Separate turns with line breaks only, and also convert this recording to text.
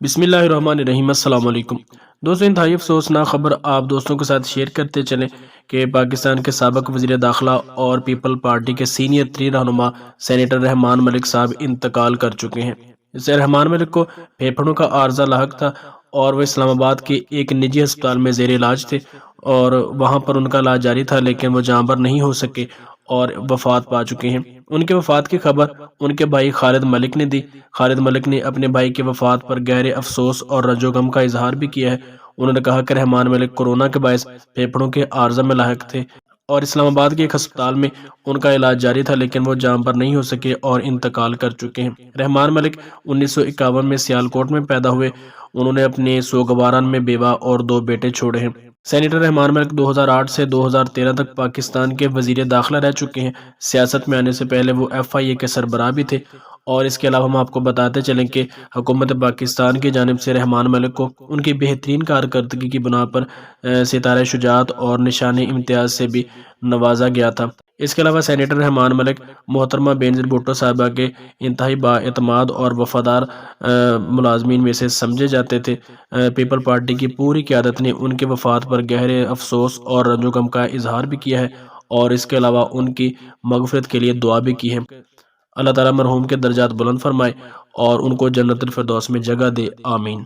बिस्मिल्लाहिर्रहमानिर्रहीम। अस्सलाम वालेकुम दोस्तों, इंतहाई अफसोसनाक खबर आप दोस्तों के साथ शेयर करते चलें कि पाकिस्तान के साबिक वज़ीर दाखिला और पीपल पार्टी के सीनियर 3 रहनुमा सेनेटर रहमान मलिक साहब इंतकाल कर चुके हैं। इससे रहमान मलिक को फेफड़ों का आर्जा लाहक था और वह इस्लामाबाद के एक निजी अस्पताल में ज़ेर इलाज थे और वहाँ पर उनका इलाज जारी था, लेकिन वो जाँबर नहीं हो सके और वफात पा चुके हैं। उनके वफात की खबर उनके भाई खालिद मलिक ने दी। खालिद मलिक ने अपने भाई की वफात पर गहरे अफसोस और रजोगम का इजहार भी किया है। उन्होंने कहा कि रहमान मलिक कोरोना के बायस फेफड़ों के आर्जा में लायक थे और इस्लामाबाद के एक अस्पताल में उनका इलाज जारी था, लेकिन वो जाम पर नहीं हो सके और इंतकाल कर चुके हैं। रहमान मलिक 1951 में सियालकोट में पैदा हुए। उन्होंने अपने सोगवारान में बेवा और 2 बेटे छोड़े हैं। सेनेटर रहमान मलिक 2008 से 2013 तक पाकिस्तान के वजीर दाखिला रह चुके हैं। सियासत में आने से पहले वो FIA के सरबराह भी थे। और इसके अलावा हम आपको बताते चलें कि हुकूमत पाकिस्तान की जानिब से रहमान मलिक को उनकी बेहतरीन कारकर्दगी की बुना पर सितारे शुजात और निशान इम्तियाज से भी नवाजा गया था। इसके अलावा सेनेटर रहमान मलिक मोहतरमा बेनज़ीर भुट्टो साहबा के इंतहाई बाएतमाद और वफादार मुलाजमीन में से समझे जाते थे। पीपल पार्टी की पूरी क़यादत ने उनके वफात पर गहरे अफसोस और रंजो-गम का इजहार भी किया है और इसके अलावा उनकी मगफिरत के लिए दुआ भी की है। अल्लाह ताला मरहूम के दर्जात बुलंद फरमाए और उनको जन्नतुल फिरदौस में जगह दे, आमीन।